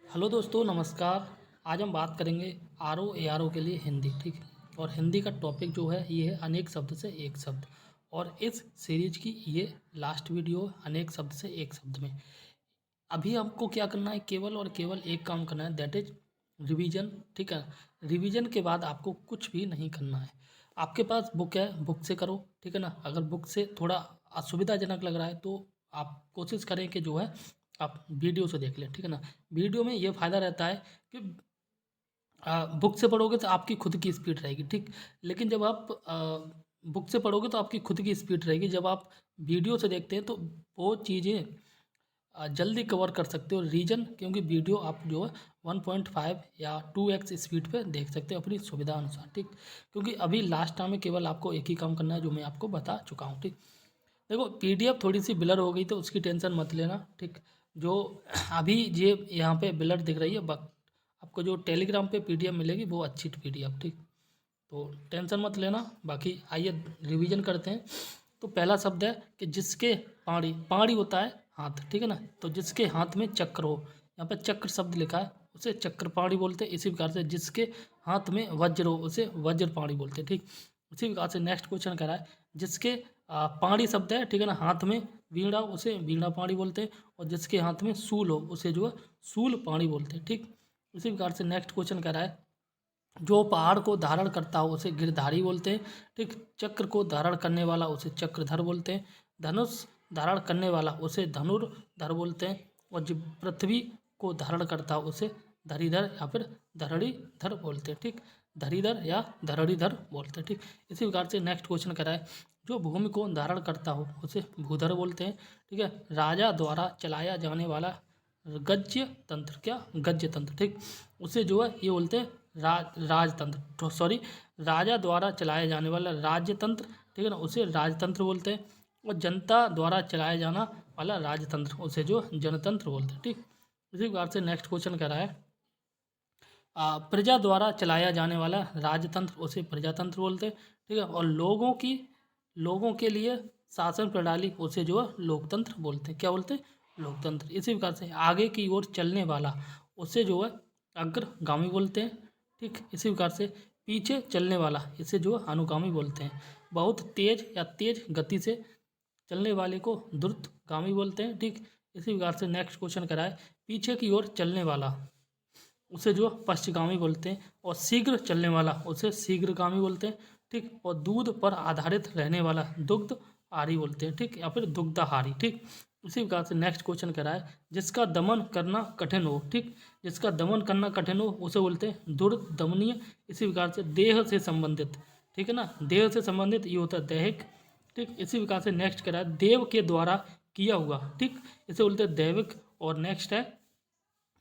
Hello दोस्तों, नमस्कार। आज हम बात करेंगे R O A R O के लिए हिंदी, ठीक है। और हिंदी का टॉपिक जो है ये है अनेक शब्द से एक शब्द। और इस सीरीज की ये लास्ट वीडियो है अनेक शब्द से एक शब्द में। अभी हमको क्या करना है, केवल और केवल एक काम करना है, दैट इज रिवीजन, ठीक है। रिवीजन के बाद आपको कुछ भी नहीं करना है। आपके पास बुक है, बुक से करो, ठीक है ना। अगर बुक से थोड़ा असुविधाजनक लग रहा है तो आप कोशिश करें कि जो है आप वीडियो से देख लें, ठीक है ना। वीडियो में ये फ़ायदा रहता है कि बुक से पढ़ोगे तो आपकी खुद की स्पीड रहेगी, ठीक। लेकिन जब आप बुक से पढ़ोगे तो आपकी खुद की स्पीड रहेगी। जब आप वीडियो से देखते हैं तो वो चीज़ें जल्दी कवर कर सकते हो। रीजन क्योंकि वीडियो आप जो है 1.5 या 2x स्पीड पे देख सकते हो अपनी सुविधा अनुसार, ठीक। क्योंकि अभी लास्ट टाइम में केवल आपको एक ही काम करना है जो मैं आपको बता चुका हूँ, ठीक। देखो, पीडीएफ थोड़ी सी ब्लर हो गई तो उसकी टेंशन मत लेना, ठीक। जो अभी ये यहाँ पे ब्लर दिख रही है, आपको जो टेलीग्राम पे पीडीएफ मिलेगी वो अच्छी पीडीएफ, ठीक। तो टेंशन मत लेना। बाकी आइए रिवीजन करते हैं। तो पहला शब्द है कि जिसके पाड़ी, पाड़ी होता है हाथ, ठीक है ना। तो जिसके हाथ में चक्र हो, यहाँ पे चक्र शब्द लिखा है, उसे चक्र पाड़ी बोलते हैं। इसी प्रकार से जिसके हाथ में वज्र हो उसे वज्र पाड़ी बोलते हैं, ठीक। इसी प्रकार से नेक्स्ट क्वेश्चन कह रहा है, जिसके पाड़ी शब्द है, ठीक है ना, हाथ में वीणा उसे वीणा पाड़ी बोलते हैं। और जिसके हाथ में शूल हो उसे जो है शूल पाड़ी बोलते हैं, ठीक। इसी प्रकार से नेक्स्ट क्वेश्चन कह रहा है, जो पहाड़ को धारण करता हो उसे गिरधारी बोलते हैं, ठीक। चक्र को धारण करने वाला उसे चक्रधर बोलते हैं। धनुष धारण करने वाला उसे धनुर्धर बोलते हैं। और जो पृथ्वी को धारण करता हो उसे धरीधर या फिर धरणीधर बोलते हैं, ठीक। धरीधर या धरणीधर बोलते हैं, ठीक। इसी प्रकार से नेक्स्ट क्वेश्चन कह रहा है, जो भूमि को धारण करता हो उसे भूधर बोलते हैं, ठीक है। राजा द्वारा चलाया जाने वाला गज्य तंत्र, क्या गज्य तंत्र, ठीक। उसे जो है ये बोलते हैं राजतंत्र, तो सॉरी, राजा द्वारा चलाया जाने वाला राज्यतंत्र, ठीक है ना, उसे राजतंत्र बोलते हैं। और जनता द्वारा चलाया जाना वाला राजतंत्र उसे जो जनतंत्र बोलते हैं, ठीक। इसी प्रकार से नेक्स्ट क्वेश्चन कह रहा है, प्रजा द्वारा चलाया जाने वाला राजतंत्र उसे प्रजातंत्र बोलते हैं, ठीक है। और लोगों के लिए शासन प्रणाली उसे जो है लोकतंत्र बोलते हैं, क्या बोलते हैं, लोकतंत्र। इसी प्रकार से आगे की ओर चलने वाला उसे जो है अग्रगामी बोलते हैं, ठीक। इसी प्रकार से पीछे चलने वाला इसे जो है अनुगामी बोलते हैं। बहुत तेज या तेज गति से चलने वाले को द्रुतगामी बोलते हैं, ठीक। इसी प्रकार से नेक्स्ट क्वेश्चन कराए, पीछे की ओर चलने वाला उसे जो पश्चिमगामी बोलते हैं। और शीघ्र चलने वाला उसे शीघ्रगामी बोलते हैं, ठीक। और दूध पर आधारित रहने वाला दुग्ध आहारी बोलते हैं, ठीक, या फिर दुग्धाहारी, ठीक। इसी प्रकार से नेक्स्ट क्वेश्चन कह रहा है, जिसका दमन करना कठिन हो, ठीक। जिसका दमन करना कठिन हो उसे बोलते हैं दुर्दमनीय। इसी प्रकार से देह से संबंधित, ठीक है ना, देह से संबंधित ये होता है दैहिक, ठीक। इसी प्रकार से नेक्स्ट कह रहा है, देव के द्वारा किया हुआ, ठीक, इसे बोलते हैं दैविक। और नेक्स्ट है,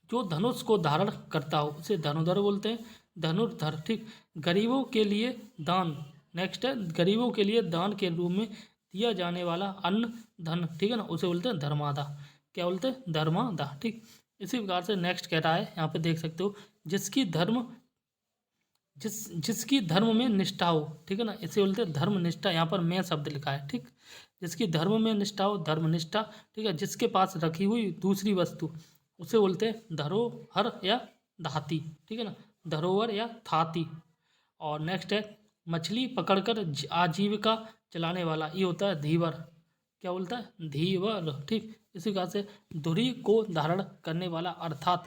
जो धनुष को धारण करता हो उसे धनुधर बोलते हैं, धनुर्धर, ठीक। गरीबों के लिए दान, नेक्स्ट है, गरीबों के लिए दान के रूप में दिया जाने वाला अन्न धन, ठीक है ना, उसे बोलते हैं धर्मादा, क्या बोलते हैं, धर्मादा, ठीक। इसी प्रकार से नेक्स्ट कह रहा है, यहाँ पे देख सकते हो, जिसकी धर्म में निष्ठा हो, ठीक है ना, इसे बोलते हैं धर्म निष्ठा। यहाँ पर मैं शब्द लिखा है, ठीक। जिसकी धर्म में निष्ठा हो, धर्म निष्ठा, ठीक है। जिसके पास रखी हुई दूसरी वस्तु उसे बोलते हैं धरोहर या धाती, ठीक है ना, धरोहर या थाती। और नेक्स्ट है, मछली पकड़कर आजीविका चलाने वाला ये होता है धीवर, क्या बोलता है, धीवर, ठीक। इसी प्रकार से धुरी को धारण करने वाला अर्थात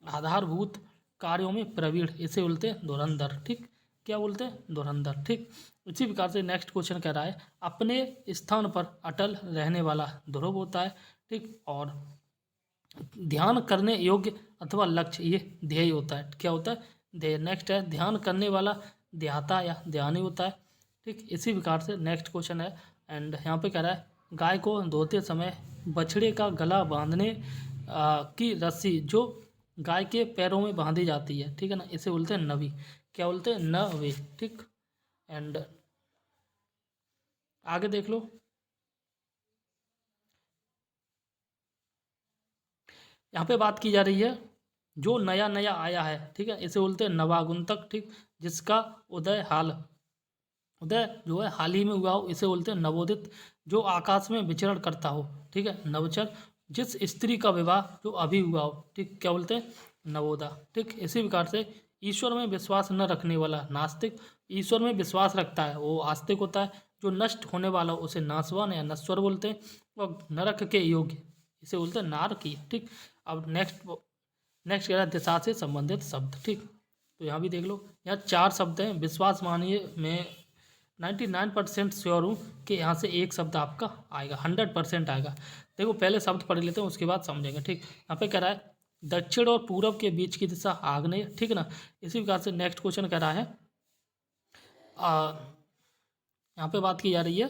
आधारभूत कार्यों में प्रवीण इसे बोलते हैं धुरंधर, ठीक, क्या बोलते हैं, धुरंधर, ठीक। इसी प्रकार से नेक्स्ट क्वेश्चन कह रहा है, अपने स्थान पर अटल रहने वाला ध्रुव होता है, ठीक। और ध्यान करने योग्य अथवा लक्ष्य ये ध्येय होता है, क्या होता है, ध्येय। नेक्स्ट है, ध्यान करने वाला ध्याता या ध्यानी होता है, ठीक। इसी प्रकार से नेक्स्ट क्वेश्चन है, एंड यहाँ पे कह रहा है, गाय को धोते समय बछड़े का गला बांधने की रस्सी जो गाय के पैरों में बांधी जाती है, ठीक है ना, इसे बोलते हैं नवी, क्या बोलते हैं, नवे, ठीक। एंड आगे देख लो, यहाँ पे बात की जा रही है, जो नया नया आया है, ठीक है, इसे बोलते हैं नवागुंतक, ठीक। जिसका उदय जो है हाल ही में हुआ हो इसे बोलते हैं नवोदित। जो आकाश में विचरण करता हो, ठीक है, नवचर। जिस स्त्री का विवाह जो अभी हुआ हो, ठीक, क्या बोलते हैं, नवोदा। ठीक, इसी प्रकार से ईश्वर में विश्वास न रखने वाला नास्तिक, ईश्वर में विश्वास रखता है वो आस्तिक होता है। जो नष्ट होने वाला उसे नाशवान या नश्वर बोलते हैं। और नरक के योग्य इसे बोलते हैं नारकीय। ठीक, अब नेक्स्ट कह रहा है दिशा से संबंधित शब्द। ठीक, तो यहाँ भी देख लो, यहाँ 4 शब्द हैं। विश्वास मानिए मैं 99% श्योर हूँ कि यहाँ से एक शब्द आपका आएगा, 100% आएगा। देखो पहले शब्द पढ़ लेते हैं, उसके बाद समझेंगे। ठीक, यहाँ पे कह रहा है दक्षिण और पूरब के बीच की दिशा आग्नेय। ठीक है ना। इसी प्रकार से नेक्स्ट क्वेश्चन कह रहा है यहाँ पे बात की जा रही है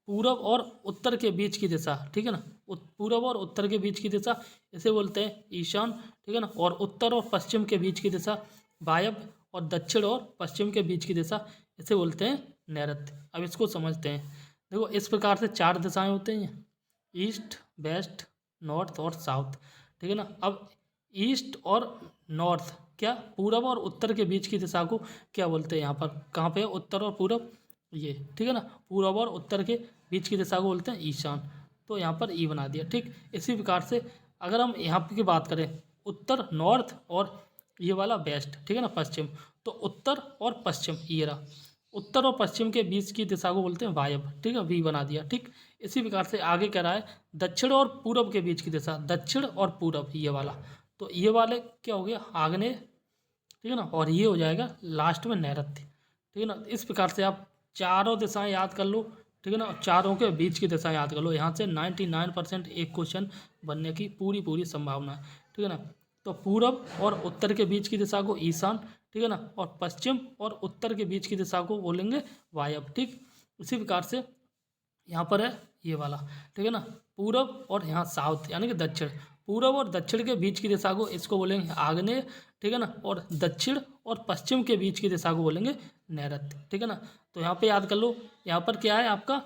पूरब और उत्तर के बीच की दिशा। ठीक है ना। पूरब और उत्तर के बीच की दिशा इसे बोलते हैं ईशान। ठीक है ना। और उत्तर और पश्चिम के बीच की दिशा वायव्य, और दक्षिण और पश्चिम के बीच की दिशा इसे बोलते हैं नैऋत्य। अब इसको समझते हैं। देखो इस प्रकार से 4 दिशाएं होते हैं, ईस्ट, वेस्ट, नॉर्थ और साउथ। ठीक है ना। अब ईस्ट और नॉर्थ क्या पूरब और उत्तर के बीच की दिशा को क्या बोलते हैं, यहाँ पर कहाँ पे है उत्तर और पूरब, ये। ठीक है ना। पूरब और उत्तर के बीच की दिशा को बोलते हैं ईशान। तो यहाँ पर ई बना दिया। ठीक, इसी प्रकार से अगर हम यहाँ की बात करें उत्तर नॉर्थ और ये वाला वेस्ट, ठीक है ना, पश्चिम, तो उत्तर और पश्चिम ये रहा, उत्तर और पश्चिम के बीच की दिशा को बोलते हैं वायव्य। ठीक है, वी बना दिया। ठीक, इसी प्रकार से आगे कह रहा है दक्षिण और पूरब के बीच की दिशा, दक्षिण और पूरब ये वाला, तो ये वाले क्या हो गया आग्नेय। ठीक है ना। और ये हो जाएगा लास्ट में नैऋत्य। ठीक है ना। इस प्रकार से आप चारों दिशाएं याद कर लो। ठीक है ना। चारों के बीच की दिशा याद कर लो। यहाँ से 99% एक क्वेश्चन बनने की पूरी संभावना है। ठीक है ना। तो पूरब और उत्तर के बीच की दिशा को ईशान, ठीक है ना, और पश्चिम और उत्तर के बीच की दिशा को बोलेंगे वायव्य। ठीक, इसी प्रकार से यहाँ पर है ये वाला। ठीक है ना। पूरब और यहाँ साउथ यानी कि दक्षिण, पूरब और दक्षिण के बीच की दिशा को इसको बोलेंगे आग्नेय। ठीक है ना। और दक्षिण और पश्चिम के बीच की दिशा को बोलेंगे नैऋत्य। ठीक है ना। तो यहाँ पे याद कर लो, यहाँ पर क्या है आपका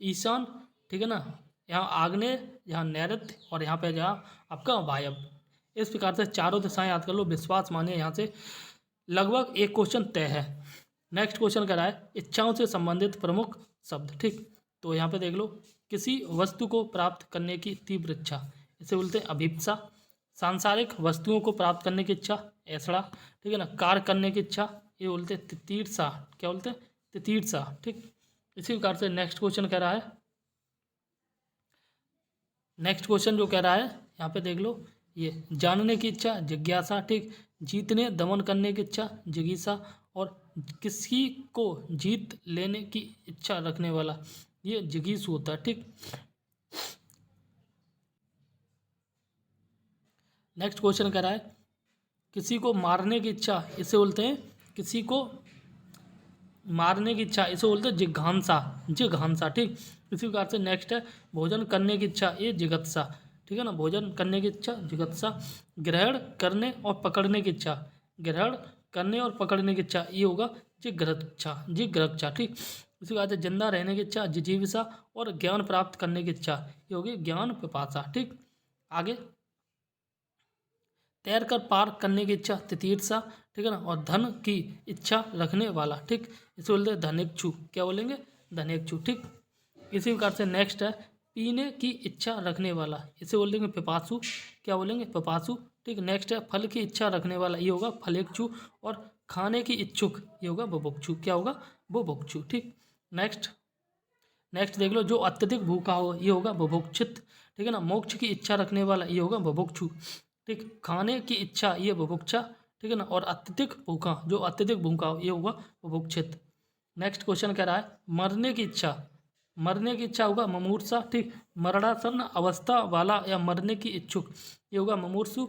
ईशान। ठीक है ना। यहाँ आग्नेय, यहाँ नैऋत्य, और यहाँ पे जहाँ आपका वायव्य। इस प्रकार से चारों दिशाएं याद कर लो। विश्वास मानिए यहाँ से लगभग एक क्वेश्चन तय है। नेक्स्ट क्वेश्चन कह रहा है इच्छाओं से संबंधित प्रमुख शब्द। ठीक, तो यहाँ पे देख लो, किसी वस्तु को प्राप्त करने की तीव्र इच्छा इसे बोलते हैं अभिप्सा। सांसारिक वस्तुओं को प्राप्त करने की इच्छा ऐसड़ा। ठीक है ना। कार्य करने की इच्छा ये बोलते हैं तितीर्षा। क्या बोलते हैं, तितीर्षा। ठीक, इसी प्रकार से नेक्स्ट क्वेश्चन कह रहा है, नेक्स्ट क्वेश्चन जो कह रहा है यहाँ पे देख लो, ये जानने की इच्छा जिज्ञासा। ठीक, जीतने दमन करने की इच्छा जिगीषा, और किसी को जीत लेने की इच्छा रखने वाला ये जिगीषु होता है। ठीक, नेक्स्ट क्वेश्चन कह रहा है किसी को मारने की इच्छा इसे बोलते हैं, किसी को मारने की इच्छा इसे बोलते हैं जिघांसा, जिघांसा। ठीक, इसी प्रकार से नेक्स्ट है भोजन करने की इच्छा ये जिगत्सा। ठीक है ना। भोजन करने की इच्छा जिगत्सा। ग्रहण करने और पकड़ने की इच्छा, ग्रहण करने और पकड़ने की इच्छा ये होगा जिघ्रक्षा, जिघ्रक्षा। ठीक, इसी प्रकार से जिंदा रहने की इच्छा जिजीविषा, और ज्ञान प्राप्त करने की इच्छा ये होगी ज्ञान पिपासा। ठीक, आगे तैर कर पार करने की इच्छा तितीर्षा। ठीक है ना। और धन की इच्छा रखने वाला, ठीक, इसे बोलते हैं धनेक्षु। क्या बोलेंगे, धनेक्षु। ठीक, इसी प्रकार से नेक्स्ट है पीने की इच्छा रखने वाला इसे बोलेंगे पिपासु। क्या बोलेंगे, पिपासु। ठीक, नेक्स्ट है फल की इच्छा रखने वाला ये होगा फलेक्षु, और खाने की इच्छुक ये होगा बुभुक्षु। क्या होगा, बुभुक्षु। ठीक, नेक्स्ट नेक्स्ट देख लो, जो अत्यधिक भूखा हो ये होगा बुभुक्षित। ठीक है ना। मोक्ष की इच्छा रखने वाला ये होगा बुभुक्षु। ठीक, खाने की इच्छा ये बुभुक्षा। ठीक है ना। और अत्यधिक भूखा, जो अत्यधिक भूखा हो ये होगा बुभुक्षित। नेक्स्ट क्वेश्चन कह रहा है मरने की इच्छा, मरने की इच्छा होगा ममूर्षा। ठीक, मरणासन्न अवस्था वाला या मरने की इच्छुक ये होगा ममूर्षु।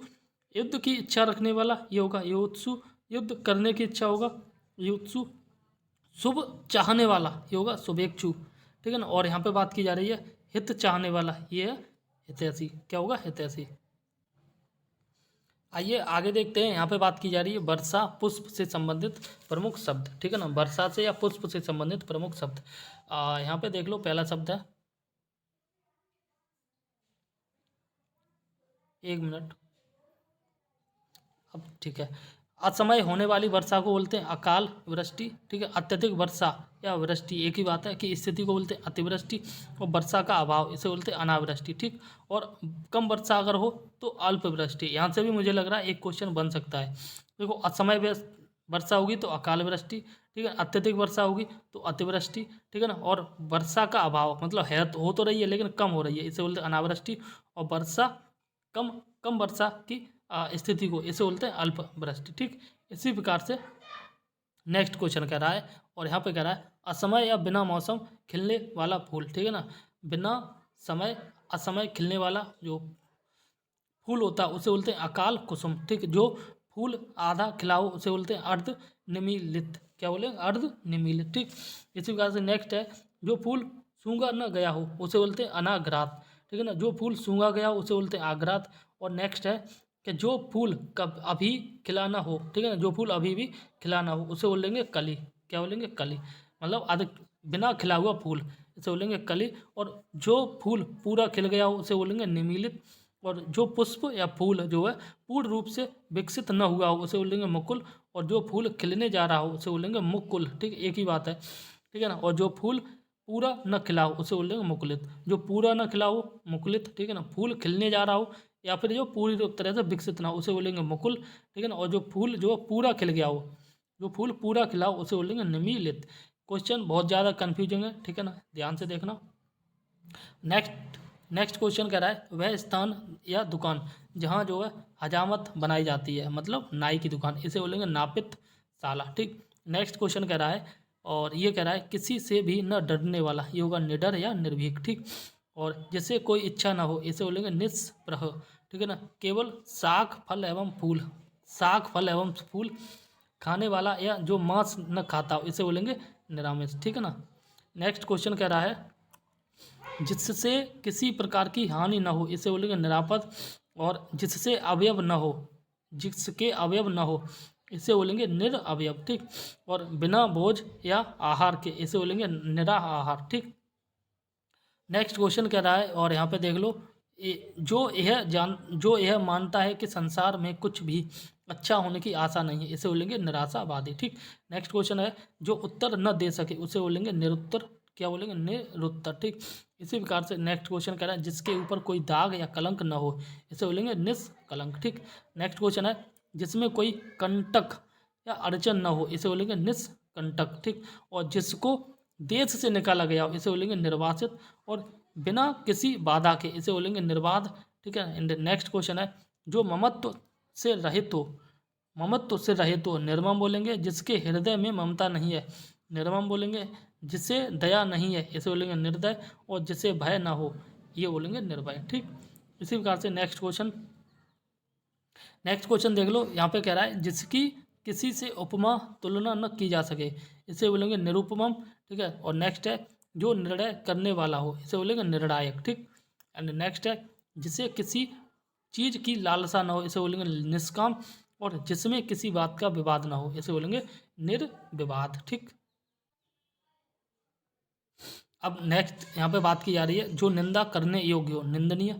युद्ध की इच्छा रखने वाला ये होगा युत्सु, युद्ध करने की इच्छा होगा युत्सु। शुभ चाहने वाला ये होगा शुभेक्षु। ठीक है ना। और यहाँ पे बात की जा रही है हित चाहने वाला ये है हितैषी। क्या होगा, हितैषी। आइए आगे देखते हैं। यहाँ पे बात की जा रही है वर्षा पुष्प से संबंधित प्रमुख शब्द। ठीक है ना। वर्षा से या पुष्प से संबंधित प्रमुख शब्द यहाँ पे देख लो, पहला शब्द है, एक मिनट, अब ठीक है। असमय होने वाली वर्षा को बोलते हैं अकाल वृष्टि, ठीक है। अत्यधिक वर्षा या वृष्टि एक ही बात है कि स्थिति को बोलते हैं अतिवृष्टि, और वर्षा का अभाव इसे बोलते हैं अनावृष्टि, ठीक। और कम वर्षा अगर हो तो अल्पवृष्टि। यहाँ से भी मुझे लग रहा है एक क्वेश्चन बन सकता है। देखो, असमय वर्षा होगी तो अकाल वृष्टि, ठीक है। अत्यधिक वर्षा होगी तो अतिवृष्टि, ठीक है ना। और वर्षा का अभाव मतलब है तो हो तो रही है लेकिन कम हो रही है, इसे बोलते हैं अनावृष्टि। और वर्षा कम कम वर्षा की स्थिति को इसे बोलते हैं अल्पवृष्टि, ठीक। इसी प्रकार से नेक्स्ट क्वेश्चन कह रहा है, और यहाँ पे कह रहा है असमय या बिना मौसम खिलने वाला फूल, ठीक है ना। बिना समय असमय खिलने वाला जो फूल होता है उसे बोलते हैं अकाल कुसुम, ठीक। जो फूल आधा खिला हो उसे बोलते हैं अर्ध निमीलित, क्या बोले, अर्ध निमीलित, ठीक। इसी प्रकार से नेक्स्ट है जो फूल सूंघा न गया हो उसे बोलते हैं अनाघ्रात, ठीक है ना। जो फूल सूंघा गया हो उसे बोलते हैं आघ्रात। और नेक्स्ट है कि जो फूल कब अभी खिला ना हो, ठीक है ना, जो फूल अभी भी खिला ना हो उसे बोलेंगे कली, क्या बोलेंगे, कली, मतलब अधिक बिना खिला हुआ फूल इसे बोलेंगे कली। और जो फूल पूरा खिल गया हो उसे बोलेंगे निमीलित। और जो पुष्प या फूल जो है पूर्ण रूप से विकसित न हुआ हो उसे बोलेंगे मुकुल। और जो फूल खिलने जा रहा हो उसे बोलेंगे मुकुल, ठीक, एक ही बात है, ठीक है ना। और जो फूल पूरा न खिला हो उसे बोलेंगे मुकुलित। जो पूरा न खिला हो मुकुलित, ठीक है ना। फूल खिलने जा रहा हो या फिर जो पूरी तरह से विकसित ना हो उसे बोलेंगे मुकुल, ठीक है ना। और जो फूल जो पूरा खिल गया हो, जो फूल पूरा खिला हो उसे बोलेंगे निमीलित। क्वेश्चन बहुत ज़्यादा कन्फ्यूजिंग है, ठीक है ना, ध्यान से देखना। नेक्स्ट क्वेश्चन कह रहा है वह स्थान या दुकान जहाँ जो है हजामत बनाई जाती है, मतलब नाई की दुकान, इसे बोलेंगे नापित शाला, ठीक। नेक्स्ट क्वेश्चन कह रहा है, और ये कह रहा है किसी से भी न डरने वाला, ये होगा निडर या निर्भीक, ठीक। और जिसे कोई इच्छा ना हो इसे बोलेंगे निस्पृह, ठीक है ना। केवल शाक फल एवं फूल, शाक फल एवं फूल खाने वाला या जो मांस न खाता हो इसे बोलेंगे निरामिष, ठीक है ना। नेक्स्ट क्वेश्चन कह रहा है जिससे किसी प्रकार की हानि न हो इसे बोलेंगे निरापद। और जिससे अवयव न हो, जिसके अवयव न हो इसे बोलेंगे निरअवयव, ठीक। और बिना भोज या आहार के इसे बोलेंगे निराहार, ठीक। नेक्स्ट क्वेश्चन कह रहा है, और यहाँ पे देख लो, जो यह मानता है कि संसार में कुछ भी अच्छा होने की आशा नहीं है इसे बोलेंगे निराशावादी, ठीक। नेक्स्ट क्वेश्चन है जो उत्तर न दे सके उसे बोलेंगे निरुत्तर, क्या बोलेंगे, निरुत्तर, ठीक। इसी प्रकार से नेक्स्ट क्वेश्चन कह रहा है जिसके ऊपर कोई दाग या कलंक न हो इसे बोलेंगे निष्कलंक, ठीक। नेक्स्ट क्वेश्चन है जिसमें कोई कंटक या अड़चन न हो इसे बोलेंगे निष्कंटक, ठीक। और जिसको देश से निकाला गया हो इसे बोलेंगे निर्वासित। और बिना किसी बाधा के इसे बोलेंगे निर्बाध, ठीक है। नेक्स्ट क्वेश्चन है जो ममत्व से रहित हो, ममत्व से रहित हो निर्मम बोलेंगे। जिसके हृदय में ममता नहीं है निर्मम बोलेंगे। जिसे दया नहीं है इसे बोलेंगे निर्दय। और जिसे भय ना हो ये बोलेंगे निर्भय, ठीक। इसी प्रकार से नेक्स्ट क्वेश्चन देख लो, यहाँ पे कह रहा है जिसकी किसी से उपमा तुलना न की जा सके इसे बोलेंगे निरुपमम, ठीक है। और नेक्स्ट है जो निर्णय करने वाला हो इसे बोलेंगे निर्णायक, ठीक। एंड नेक्स्ट है जिसे किसी चीज की लालसा न हो इसे बोलेंगे निष्काम। और जिसमें किसी बात का विवाद ना हो इसे बोलेंगे निर्विवाद, ठीक। अब नेक्स्ट यहाँ पे बात की जा रही है जो निंदा करने योग्य हो निंदनीय,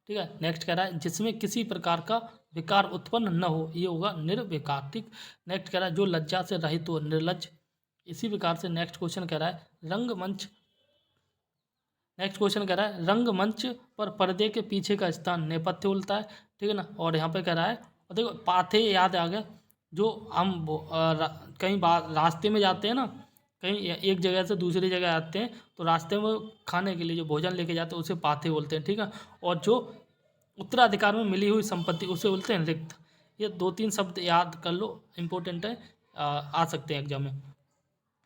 ठीक है। नेक्स्ट कह रहा है जिसमें किसी प्रकार का विकार उत्पन्न न हो ये होगा निर्विकार, ठीक। नेक्स्ट कह रहा है जो लज्जा से रहित हो निर्लज। इसी प्रकार से नेक्स्ट क्वेश्चन कह रहा है रंगमंच, नेक्स्ट क्वेश्चन कह रहा है रंगमंच पर पर्दे के पीछे का स्थान नेपथ्य बोलता है, ठीक है ना। और यहाँ पे कह रहा है, और देखो पाथे याद आ गया, जो हम कहीं रास्ते में जाते हैं ना, कहीं एक जगह से दूसरी जगह आते हैं तो रास्ते में खाने के लिए जो भोजन लेके जाते हैं उसे पाथे बोलते हैं, ठीक है। और जो उत्तराधिकार में मिली हुई संपत्ति उसे बोलते हैं रिक्त। ये 2-3 शब्द याद कर लो, इम्पोर्टेंट है, आ सकते हैं एग्जाम में।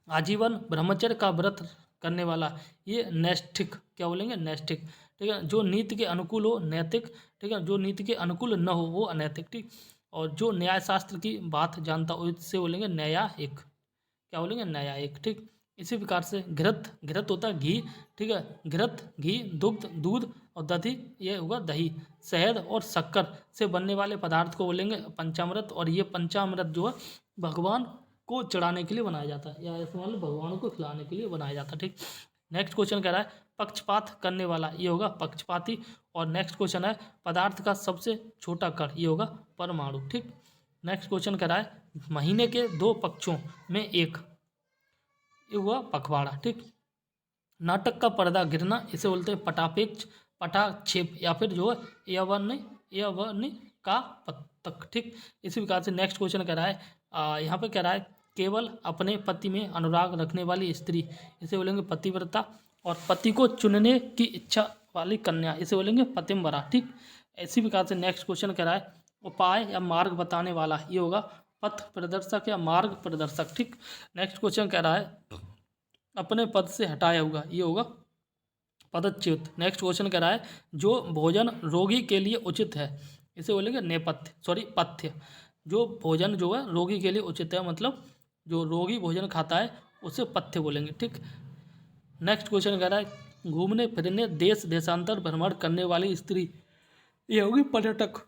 आजीवन ब्रह्मचर्य का व्रत करने वाला ये नैष्ठिक, क्या बोलेंगे, नैष्ठिक, ठीक है। जो नीति के अनुकूल हो नैतिक, ठीक है। जो नीति के अनुकूल न हो वो अनैतिक, ठीक। और जो न्याय शास्त्र की बात जानता हो इससे बोलेंगे न्यायिक, क्या बोलेंगे, न्यायिक, ठीक। इसी प्रकार से घृत, घृत होता है घी, ठीक है। घृत घी, दुग्ध दूध, और दधि ये होगा दही। शहद और शक्कर से बनने वाले पदार्थ को बोलेंगे पंचामृत। और ये पंचामृत जो है भगवान को चढ़ाने के लिए बनाया जाता है, या ऐसे मान लो भगवान को खिलाने के लिए बनाया जाता है, ठीक। नेक्स्ट क्वेश्चन कह रहा है पक्षपात करने वाला ये होगा पक्षपाती। और नेक्स्ट क्वेश्चन है पदार्थ का सबसे छोटा कण ये होगा परमाणु, ठीक। नेक्स्ट क्वेश्चन कह रहा है महीने के 2 पक्षों में एक, ये हुआ पखवाड़ा। ठीक, नाटक का पर्दा गिरना इसे बोलते हैं पटापेक्ष, पटाक्षेप, या फिर जो है यवनि का पतक। ठीक, इसी प्रकार से नेक्स्ट क्वेश्चन कह रहा है यहाँ पे कह रहा है केवल अपने पति में अनुराग रखने वाली स्त्री इसे बोलेंगे पतिव्रता, और पति को चुनने की इच्छा वाली कन्या इसे बोलेंगे पतिव्रता। ठीक, इसी प्रकार से नेक्स्ट क्वेश्चन कह रहा है उपाय या मार्ग बताने वाला, ये होगा पथ प्रदर्शक या मार्ग प्रदर्शक। ठीक, नेक्स्ट क्वेश्चन कह रहा है अपने पद से हटाया हुआ, ये होगा पदच्युत। नेक्स्ट क्वेश्चन कह रहा है जो भोजन रोगी के लिए उचित है इसे बोलेंगे नेपथ्य, पथ्य। जो भोजन जो है रोगी के लिए उचित है, मतलब जो रोगी भोजन खाता है उसे पथ्य बोलेंगे। ठीक, नेक्स्ट क्वेश्चन कह रहा है घूमने फिरने देश देशांतर भ्रमण करने वाली स्त्री, ये होगी पर्यटक।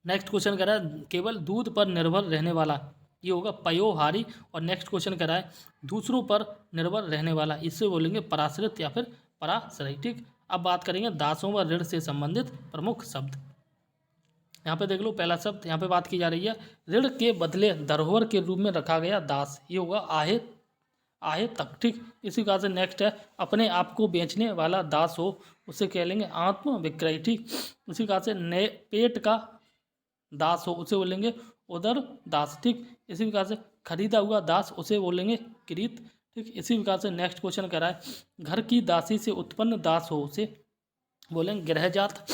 नेक्स्ट क्वेश्चन कह रहा है केवल दूध पर निर्भर रहने वाला, ये होगा पयोहारी। और नेक्स्ट क्वेश्चन कह रहा है दूसरों पर निर्भर रहने वाला, इससे बोलेंगे पराश्रित या फिर पराश्रयी। ठीक, अब बात करेंगे दासों व ऋण से संबंधित प्रमुख शब्द। यहाँ पे देख लो पहला शब्द यहाँ पे बात की जा रही है ऋण के बदले धरोहर के रूप में रखा गया दास, ये होगा आहे तक। ठीक, इसी प्रकार से नेक्स्ट है अपने आप को बेचने वाला दास हो उसे कह लेंगे आत्म विक्रय। ठीक, इसी प्रकार से पेट का दास हो उसे बोलेंगे उदर दास। ठीक, इसी प्रकार से खरीदा हुआ दास उसे बोलेंगे कृत। ठीक, इसी प्रकार से नेक्स्ट क्वेश्चन कह रहा है घर की दासी से उत्पन्न दास हो उसे बोलेंगे गृहजात।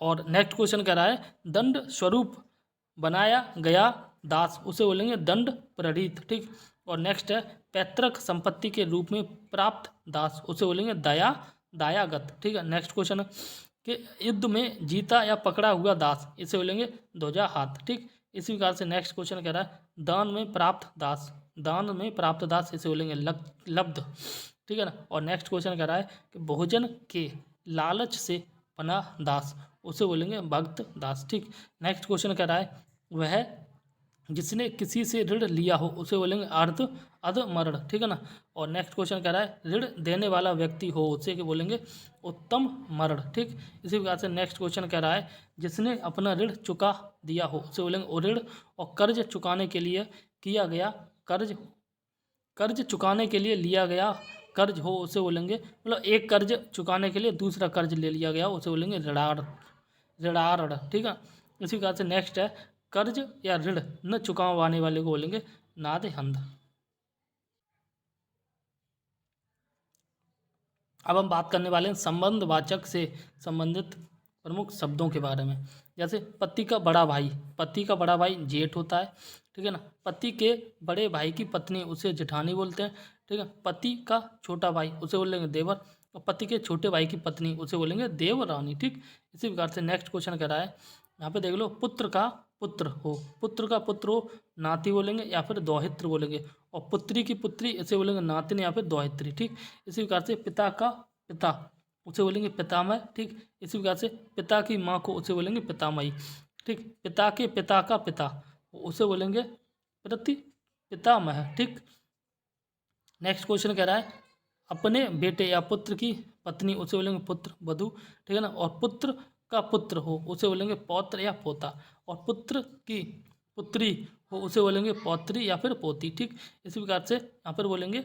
और नेक्स्ट क्वेश्चन कह रहा है दंड स्वरूप बनाया गया दास उसे बोलेंगे दंड प्रणीत। ठीक, और नेक्स्ट है पैतृक संपत्ति के रूप में प्राप्त दास उसे बोलेंगे दायागत। ठीक है, नेक्स्ट क्वेश्चन कि युद्ध में जीता या पकड़ा हुआ दास इसे बोलेंगे ध्वजा हाथ। ठीक, इसी प्रकार से नेक्स्ट क्वेश्चन कह रहा है दान में प्राप्त दास इसे बोलेंगे लब्ध। ठीक है ना। और नेक्स्ट क्वेश्चन कह रहा है कि भोजन के लालच से बना दास उसे बोलेंगे भक्त दास। ठीक, नेक्स्ट क्वेश्चन कह रहा है वह जिसने किसी से ऋण लिया हो उसे बोलेंगे अधमरण। ठीक है ना। और नेक्स्ट क्वेश्चन कह रहा है ऋण देने वाला व्यक्ति हो उसे क्या बोलेंगे उत्तम मरण। ठीक, इसी प्रकार से नेक्स्ट क्वेश्चन कह रहा है जिसने अपना ऋण चुका दिया हो उसे बोलेंगे उऋण। और कर्ज चुकाने के लिए किया गया कर्ज चुकाने के लिए लिया गया कर्ज हो उसे बोलेंगे मतलब एक कर्ज चुकाने के लिए दूसरा कर्ज ले लिया गया उसे बोलेंगे ऋणार्ह। ठीक है, इसी प्रकार से नेक्स्ट है कर्ज या ऋण न चुकाने वाले को बोलेंगे नादेहंद। अब हम बात करने वाले हैं संबंधवाचक से संबंधित प्रमुख शब्दों के बारे में। जैसे पति का बड़ा भाई जेठ होता है। ठीक है ना। पति के बड़े भाई की पत्नी उसे जेठानी बोलते हैं। ठीक है। पति का छोटा भाई उसे बोलेंगे देवर। और पति के छोटे भाई की पत्नी उसे बोलेंगे देवरानी। ठीक, इसी प्रकार से नेक्स्ट क्वेश्चन कह रहा है यहाँ पे देख लो पुत्र का पुत्र हो नाती बोलेंगे या फिर दौहित्र बोलेंगे। और पुत्री की पुत्री इसे बोलेंगे नातिन या फिर दौहित्री। ठीक, इसी प्रकार से पिता का पिता उसे बोलेंगे पितामह। ठीक, इसी प्रकार से पिता की माँ को उसे बोलेंगे पितामही। ठीक, पिता के पिता का पिता उसे बोलेंगे पितामह। ठीक, नेक्स्ट क्वेश्चन कह रहा है अपने बेटे या पुत्र की पत्नी उसे बोलेंगे पुत्र वधू। ठीक है ना। और पुत्र का पुत्र हो उसे बोलेंगे पौत्र या पोता। और पुत्र की पुत्री हो उसे बोलेंगे पौत्री या फिर पोती। ठीक, इसी प्रकार से यहाँ पर बोलेंगे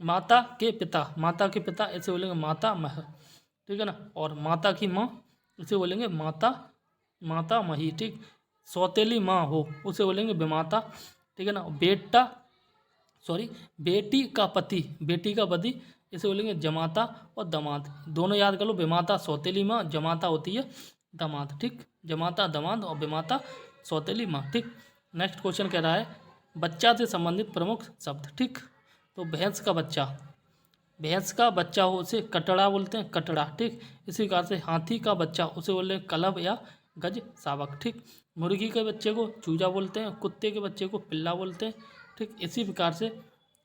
माता के पिता इसे बोलेंगे माता मह। ठीक है ना। और माता की माँ इसे बोलेंगे माता मही। ठीक, सौतेली माँ हो उसे बोलेंगे विमाता। ठीक है ना। बेटी का पति इसे बोलेंगे जमाता और दामाद। दोनों याद कर लो, विमाता सौतेली माँ, जमाता होती है दामाद। ठीक, जमाता दामाद और विमाता सौतेली माँ। ठीक, नेक्स्ट क्वेश्चन कह रहा है बच्चा से संबंधित प्रमुख शब्द। ठीक, तो भैंस का बच्चा हो उसे कटड़ा बोलते हैं कटड़ा। ठीक, इसी प्रकार से हाथी का बच्चा उसे बोलते हैं कलब या गज सावक। ठीक, मुर्गी के बच्चे को चूजा बोलते हैं, कुत्ते के बच्चे को पिल्ला बोलते हैं। ठीक, इसी प्रकार से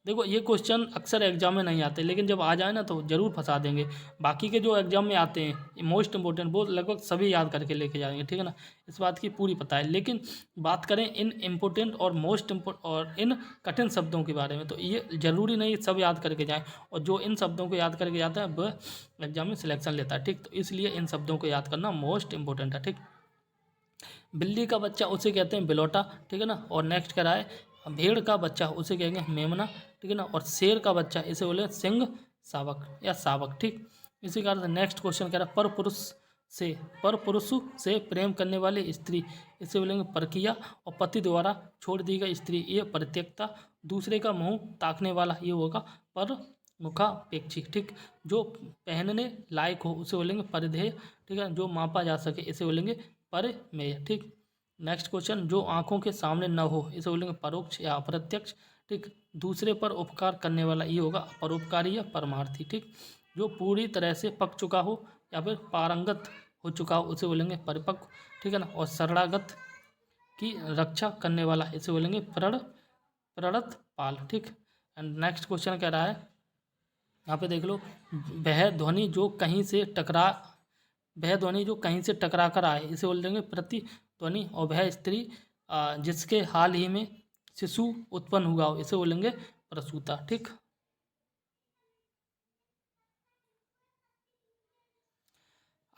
देखो ये क्वेश्चन अक्सर एग्जाम में नहीं आते, लेकिन जब आ जाए ना तो ज़रूर फंसा देंगे। बाकी के जो एग्जाम में आते हैं मोस्ट इंपॉर्टेंट वो लगभग सभी याद करके लेके जाएंगे। ठीक है ना, इस बात की पूरी पता है। लेकिन बात करें इन इम्पोर्टेंट और और इन कठिन शब्दों के बारे में तो ये ज़रूरी नहीं सब याद करके जाएँ, और जो इन शब्दों को याद करके जाता है वह एग्जाम में सिलेक्शन लेता है। ठीक, तो इसलिए इन शब्दों को याद करना मोस्ट इंपॉर्टेंट है। ठीक, बिल्ली का बच्चा उसे कहते हैं बिलौटा, ठीक है ना। और नेक्स्ट कह रहा है भेड़ का बच्चा उसे कहेंगे मेमना, ठीक है ना। और शेर का बच्चा इसे बोले सिंह शावक या शावक, ठीक। इसी कारण से नेक्स्ट क्वेश्चन कह रहा है पर पुरुष से प्रेम करने वाली स्त्री इसे बोलेंगे परकिया। और पति द्वारा छोड़ दी गई स्त्री ये परित्यक्ता। दूसरे का मुंह ताकने वाला ये होगा पर मुखापेक्षी, ठीक। जो पहनने लायक हो उसे बोलेंगे परिधेय, ठीक है। जो मापा जा सके इसे बोलेंगे परिमेय, ठीक। नेक्स्ट क्वेश्चन जो आंखों के सामने न हो इसे बोलेंगे परोक्ष या अप्रत्यक्ष, ठीक। दूसरे पर उपकार करने वाला ये होगा परोपकारी या परमार्थी, ठीक। जो पूरी तरह से पक चुका हो या फिर पारंगत हो चुका हो उसे बोलेंगे परिपक्व, ठीक है ना। और शरणागत की रक्षा करने वाला इसे बोलेंगे प्रणत पाल, ठीक। एंड नेक्स्ट क्वेश्चन कह रहा है यहाँ पे देख लो वह ध्वनि जो कहीं से टकरा कर आए इसे बोल देंगे प्रतिध्वनि। और वह स्त्री जिसके हाल ही में शिशु उत्पन्न हुआ हो इसे बोलेंगे प्रसूता, ठीक।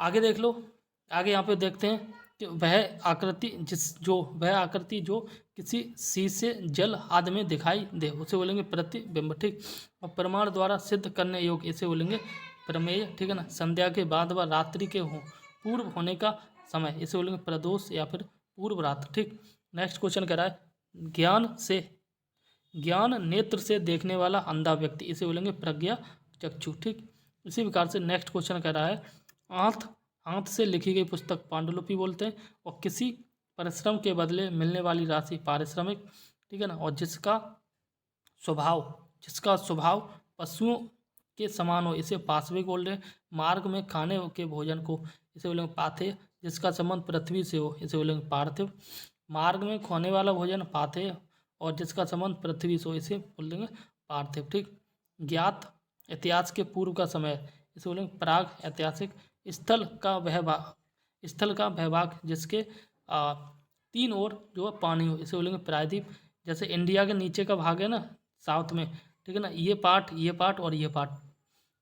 आगे देख लो, आगे यहाँ पे देखते हैं कि वह आकृति जो किसी शीशे जल आदि में दिखाई दे उसे बोलेंगे प्रतिबिंब, ठीक। और प्रमाण द्वारा सिद्ध करने योग्य इसे बोलेंगे प्रमेय, ठीक है ना। संध्या के बाद व रात्रि के पूर्व होने का समय इसे बोलेंगे प्रदोष या फिर पूर्व रात्र, ठीक। नेक्स्ट क्वेश्चन कह रहा है ज्ञान नेत्र से देखने वाला अंधा व्यक्ति इसे बोलेंगे प्रज्ञा चक्षु, ठीक। इसी प्रकार से नेक्स्ट क्वेश्चन कह रहा है हाथ से लिखी गई पुस्तक पांडुलिपि बोलते हैं। और किसी परिश्रम के बदले मिलने वाली राशि पारिश्रमिक, ठीक है ना। और जिसका स्वभाव पशुओं के समान हो इसे पाशविक बोल रहे हैं। मार्ग में खाने के भोजन को इसे बोलेंगे पाथेय। जिसका संबंध पृथ्वी से हो इसे बोलेंगे पार्थिव। मार्ग में खोने वाला भोजन पाथेय और जिसका संबंध पृथ्वी से हो इसे बोल देंगे पार्थिव, ठीक। ज्ञात इतिहास के पूर्व का समय इसे बोलेंगे प्राग ऐतिहासिक। स्थल का भूभाग जिसके तीन ओर जो है पानी हो इसे बोलेंगे प्रायद्वीप। जैसे इंडिया के नीचे का भाग है ना साउथ में, ठीक है ना। ये पार्ट और ये पार्ट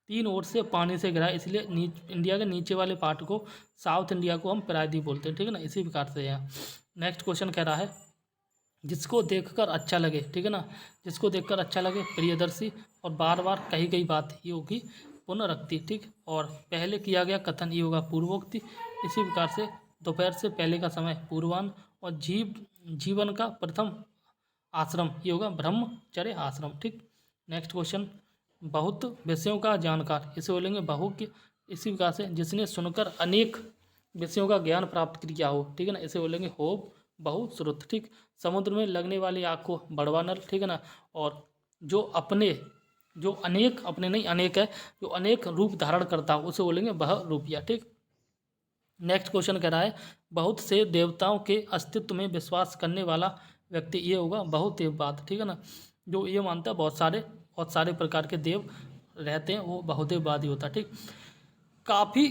तीन ओर से पानी से घिरा है, इसलिए इंडिया के नीचे वाले पार्ट को साउथ इंडिया को हम प्रायद्वीप बोलते हैं, ठीक है ना। इसी प्रकार से यहाँ नेक्स्ट क्वेश्चन कह रहा है जिसको देखकर अच्छा लगे, ठीक है ना। जिसको देखकर अच्छा लगे प्रियदर्शी। और बार बार कही गई बात ये होगी पुनरुक्ति, ठीक। और पहले किया गया कथन ये होगा पूर्वोक्ति। इसी प्रकार से दोपहर से पहले का समय पूर्वाह्न। और जीवन का प्रथम आश्रम ये होगा ब्रह्मचर्य आश्रम, ठीक। नेक्स्ट क्वेश्चन बहुत विषयों का जानकार इसे बोलेंगे बहुज्ञ। इसी प्रकार से जिसने सुनकर अनेक विषयों का ज्ञान प्राप्त किया हो, ठीक है ना, इसे बोलेंगे होब बहुश्रुत, ठीक। समुद्र में लगने वाली आग को बड़वा नल, ठीक है ना। और जो अनेक रूप धारण करता हो उसे बोलेंगे बहुरूपिया, ठीक। नेक्स्ट क्वेश्चन कह रहा है बहुत से देवताओं के अस्तित्व में विश्वास करने वाला व्यक्ति ये होगा बहुदेववाद, ठीक है ना। जो ये मानता है बहुत सारे प्रकार के देव रहते हैं वो बहुदेववादी होता है, ठीक। काफ़ी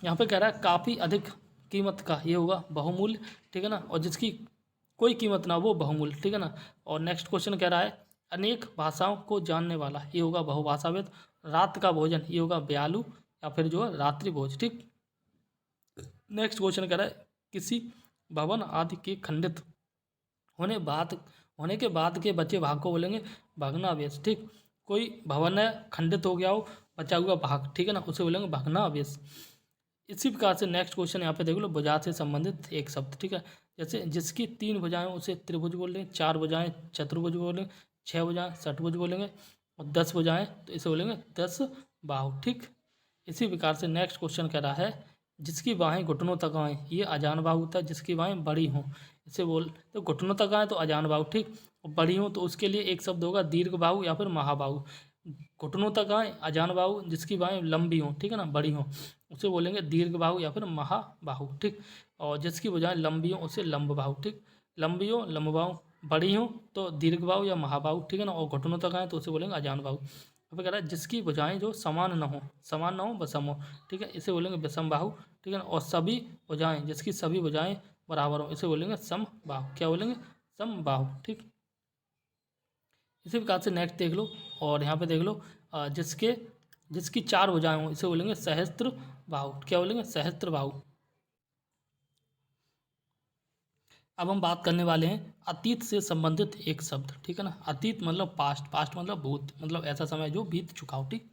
यहाँ पे कह रहा है काफ़ी अधिक कीमत का ये होगा बहुमूल्य, ठीक है ना। और जिसकी कोई कीमत ना वो बहुमूल्य, ठीक है ना। और नेक्स्ट क्वेश्चन कह रहा है अनेक भाषाओं को जानने वाला ये होगा बहुभाषाविद। रात का भोजन ये होगा ब्यालू या फिर जो है रात्रि भोज, ठीक। नेक्स्ट क्वेश्चन कह रहा है किसी भवन आदि के खंडित होने के बाद के बचे भाग को बोलेंगे भग्नावशेष, ठीक। कोई भवन है खंडित हो गया हो बचा हुआ भाग, ठीक है ना, उसे बोलेंगे भग्नावशेष। इसी प्रकार से नेक्स्ट क्वेश्चन यहाँ पे देख लो भुजा से संबंधित एक शब्द, ठीक है। जैसे जिसकी 3 भुजाएं उसे त्रिभुज बोल रहे हैं, 4 भुजाएं चतुर्भुज बोलेंगे, 6 भुजाएं षटभुज बोलेंगे और 10 भुजाएं तो इसे बोलेंगे 10 बाहु, ठीक। इसी प्रकार से नेक्स्ट क्वेश्चन कह रहा है जिसकी बाहें घुटनों तक आएँ ये अजान बाहु होता है। जिसकी बाहें बड़ी हों इसे बोल तो घुटनों तक आए तो अजान बाहु, ठीक। और बड़ी हों तो उसके लिए एक शब्द होगा दीर्घ बाहु या फिर महाबाहु। घुटनों तक आए अजान बाहु, जिसकी बाहें लंबी हों, ठीक है ना, बड़ी हों उसे बोलेंगे दीर्घ बाहु या फिर महाबाहु, ठीक। और जिसकी भुजाएं लंबी हों उसे लंब बाहु, ठीक। लंबी हो लंब बाहु, बड़ी हो तो दीर्घ बाहु या महाबाहु, ठीक है ना। और घुटनों तक आए तो उसे बोलेंगे अजान बाहु। अब कह रहा है जिसकी भुजाएं जो समान न हो विषम हो, ठीक है, इसे बोलेंगे विषम बाहु, ठीक है ना। और सभी भुजाएं जिसकी सभी भुजाएं बराबर हो इसे बोलेंगे सम बाहु, क्या बोलेंगे सम बाहु, ठीक। इसी प्रकार से नेक्स्ट देख लो और यहाँ पे देख लो जिसकी 4 भुजाएं हो इसे बोलेंगे सहस्त्र बाहु, क्या बोलेंगे सहस्त्र बाहु। अब हम बात करने वाले हैं अतीत से संबंधित एक शब्द, ठीक है ना। अतीत मतलब पास्ट, पास्ट मतलब भूत, मतलब ऐसा समय जो बीत चुका हो, ठीक।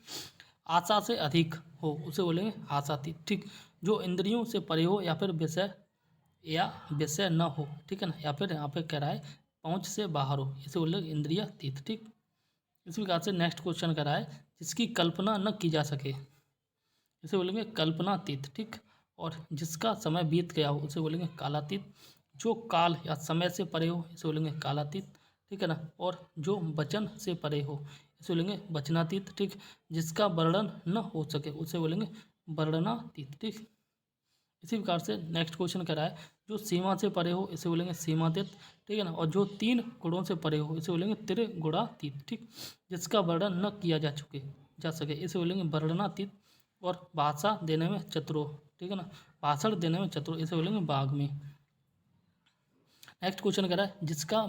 आशा से अधिक हो उसे बोलेंगे आशातीत, ठीक। जो इंद्रियों से परे हो या फिर विषय न हो, ठीक है ना, या फिर यहाँ पे कह रहा है पहुँच से बाहर हो, इसे बोलेंगे इंद्रियातीत, ठीक। इसी प्रकार से नेक्स्ट क्वेश्चन कह रहा है जिसकी कल्पना न की जा सके, इसे बोलेंगे कल्पनातीत, ठीक। और जिसका समय बीत गया हो उसे बोलेंगे कालातीत। जो काल या समय से परे हो इसे बोलेंगे कालातीत, ठीक है ना। और जो वचन से परे हो इसे बोलेंगे वचनातीत, ठीक। जिसका वर्णन न हो सके उसे बोलेंगे वर्णनातीत, ठीक। इसी प्रकार से नेक्स्ट क्वेश्चन कह रहा है जो सीमा से परे हो इसे बोलेंगे सीमातीत, ठीक है ना। और जो 3 गुणों से परे हो इसे बोलेंगे त्रिगुणातीत, ठीक। जिसका वर्णन न किया जा सके इसे बोलेंगे वर्णनातीत। और भाषा देने में चतुर हो, ठीक है ना, भाषण देने में चतुर इसे बोलेंगे वाग्मी। नेक्स्ट क्वेश्चन कह रहा है जिसका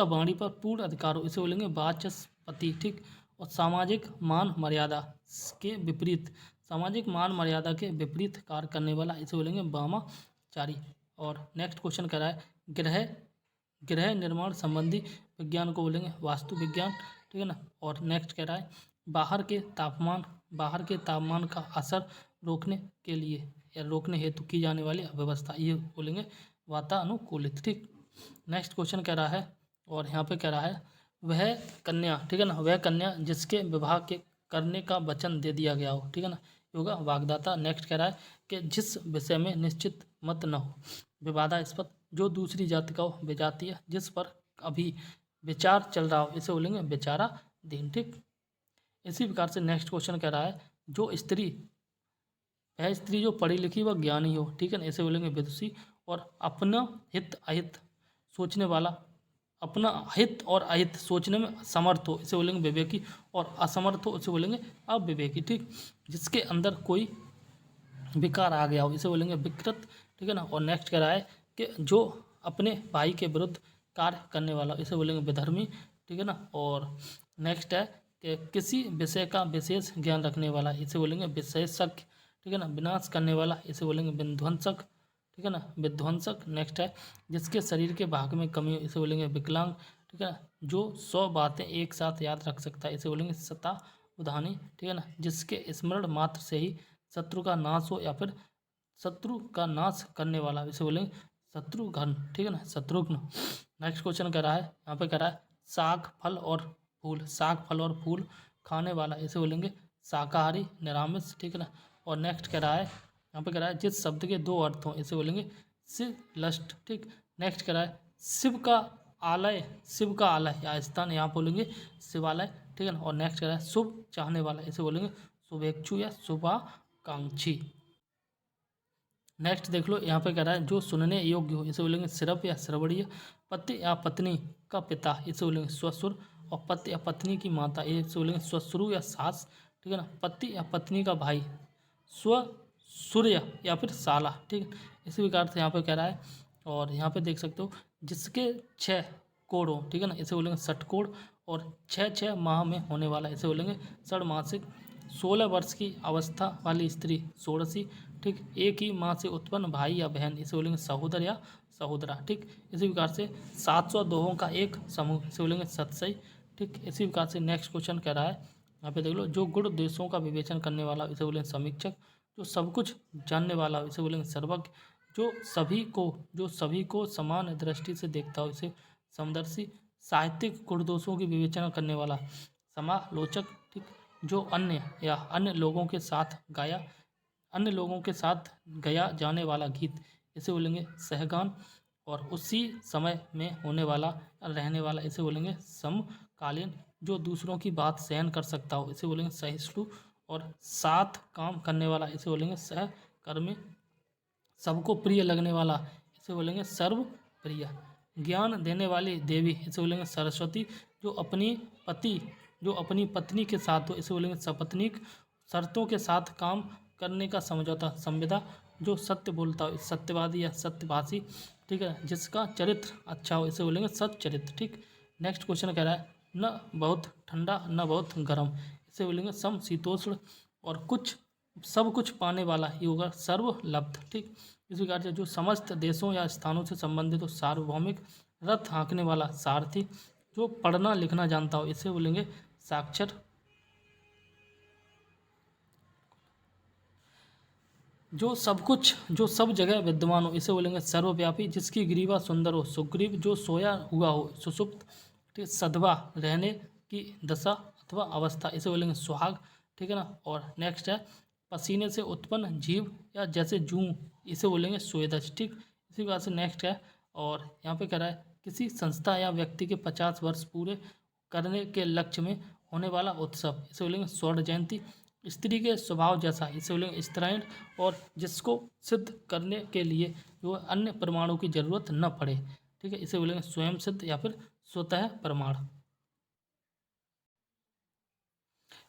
वाणी पर पूर्ण अधिकार हो इसे बोलेंगे वाचस्पति, ठीक। और सामाजिक मान मर्यादा के विपरीत कार्य करने वाला इसे बोलेंगे वामाचारी। और नेक्स्ट क्वेश्चन कह रहा है गृह निर्माण संबंधी विज्ञान को बोलेंगे वास्तु विज्ञान, ठीक है ना। और नेक्स्ट कह रहा है बाहर के तापमान का असर रोकने के लिए या रोकने हेतु की जाने वाली व्यवस्था, ये बोलेंगे वातानुकूलित, ठीक। नेक्स्ट क्वेश्चन कह रहा है और यहाँ पे कह रहा है वह कन्या, ठीक है ना, वह कन्या जिसके विवाह के करने का वचन दे दिया गया हो, ठीक है ना, होगा वाग्दाता। नेक्स्ट कह रहा है कि जिस विषय में निश्चित मत न हो विवादास्पद, जो दूसरी जाति का हो विजातीय, जिस पर अभी विचार चल रहा हो इसे बोलेंगे विचाराधीन, ठीक। इसी प्रकार से नेक्स्ट क्वेश्चन कह रहा है वह स्त्री जो पढ़ी लिखी व ज्ञानी हो, ठीक है ना, इसे बोलेंगे विदुषी। और अपना हित और अहित सोचने में समर्थ हो इसे बोलेंगे विवेकी। और असमर्थ हो इसे बोलेंगे अविवेकी, ठीक। जिसके अंदर कोई विकार आ गया हो इसे बोलेंगे विकृत, ठीक है ना। और नेक्स्ट कह रहा है कि जो अपने भाई के विरुद्ध कार्य करने वाला इसे बोलेंगे विधर्मी, ठीक है ना। और नेक्स्ट है कि किसी विषय का विशेष ज्ञान रखने वाला इसे बोलेंगे विशेषज्ञ, ठीक है ना। विनाश करने वाला इसे बोलेंगे विध्वंसक, ठीक है ना, विध्वंसक। नेक्स्ट है जिसके शरीर के भाग में कमी हो इसे बोलेंगे विकलांग, ठीक है ना। जो 100 बातें एक साथ याद रख सकता है इसे बोलेंगे शतावधानी, ठीक है ना। जिसके स्मरण मात्र से ही शत्रु का नाश हो या फिर शत्रु का नाश करने वाला इसे बोलेंगे शत्रुघ्न, ठीक है ना, शत्रुघ्न। नेक्स्ट क्वेश्चन कह रहा है यहाँ पे कह रहा है साग फल और फूल खाने वाला इसे बोलेंगे शाकाहारी निरामिष, ठीक है ना। और नेक्स्ट कह रहा है यहाँ पे कह रहा है जिस शब्द के 2 अर्थ हों इसे बोलेंगे शिव लस्ट, ठीक। नेक्स्ट कह रहा है शिव का आलय या स्थान यहाँ बोलेंगे शिवालय, ठीक है ना। और नेक्स्ट कह रहा है शुभ चाहने वाला इसे बोलेंगे शुभेच्छु या शुभाकांक्षी। नेक्स्ट देख लो यहाँ पे कह रहा है जो सुनने योग्य हो इसे बोलेंगे श्रव्य या श्रवणीय। पति या पत्नी का पिता इसे बोलेंगे श्वशुर। और पति या पत्नी की माता इसे बोलेंगे श्वश्रु या सास, ठीक है ना। पति या पत्नी का भाई स्वसूर्य या फिर साला, ठीक है। इसी प्रकार से यहाँ पे कह रहा है और यहाँ पे देख सकते हो जिसके 6 कोड़ हो, ठीक है ना, इसे बोलेंगे षटकोड़। और 6 माह में होने वाला इसे बोलेंगे षडमासिक। 16 वर्ष की अवस्था वाली स्त्री षोडशी, ठीक। एक ही माँ से उत्पन्न भाई या बहन इसे बोलेंगे सहोदर या सहोदरा, ठीक। इसी प्रकार से 700 दोहों का एक समूह इसे बोलेंगे सतसई, ठीक। इसी प्रकार से नेक्स्ट क्वेश्चन कह रहा है यहाँ पे देख लो जो गुण दोषों का विवेचन करने वाला इसे बोलेंगे समीक्षक। जो सब कुछ जानने वाला इसे बोलेंगे सर्वज्ञ। जो सभी को समान दृष्टि से देखता हो इसे समदर्शी। साहित्यिक गुण दोषों की विवेचना करने वाला समालोचक, ठीक। जो अन्य लोगों के साथ गाया जाने वाला गीत इसे बोलेंगे सहगान। और उसी समय में होने वाला रहने वाला इसे बोलेंगे समकालीन। जो दूसरों की बात सहन कर सकता हो इसे बोलेंगे सहिष्णु। और साथ काम करने वाला इसे बोलेंगे सहकर्मी। सबको प्रिय लगने वाला इसे बोलेंगे सर्वप्रिय। ज्ञान देने वाली देवी इसे बोलेंगे सरस्वती। जो अपनी पत्नी के साथ हो इसे बोलेंगे सपत्नीक। शर्तों के साथ काम करने का समझौता संविदा। जो सत्य बोलता हो सत्यवादी या सत्यभाषी, ठीक है। जिसका चरित्र अच्छा हो इसे बोलेंगे सच्चरित्र, ठीक। नेक्स्ट क्वेश्चन कह रहा है न बहुत ठंडा न बहुत गर्म इसे बोलेंगे समशीतोष्ण। और कुछ सब कुछ पाने वाला ये होगा सर्वलब्ध। ठीक, इस प्रकार से जो समस्त देशों या स्थानों से संबंधित हो सार्वभौमिक। रथ हाँकने वाला सारथी। जो पढ़ना लिखना जानता हो इसे बोलेंगे साक्षर। जो सब कुछ जो सब जगह विद्यमान हो इसे बोलेंगे सर्वव्यापी। जिसकी ग्रीवा सुंदर हो सुग्रीव। जो सोया हुआ हो सुषुप्त। ठीक, सधवा रहने की दशा अथवा अवस्था इसे बोलेंगे सुहाग। ठीक है ना। और नेक्स्ट है पसीने से उत्पन्न जीव या जैसे जूं इसे बोलेंगे स्वेदज। ठीक, इसी प्रकार से नेक्स्ट है और यहाँ पे कह रहा है किसी संस्था या व्यक्ति के 50 वर्ष पूरे करने के लक्ष्य में होने वाला उत्सव इसे बोलेंगे स्वर्ण जयंती। स्त्री के स्वभाव जैसा इसे बोलेंगे स्त्रीण। और जिसको सिद्ध करने के लिए जो अन्य प्रमाणों की जरूरत न पड़े। ठीक है, इसे बोलेंगे स्वयं सिद्ध या फिर स्वतः प्रमाण।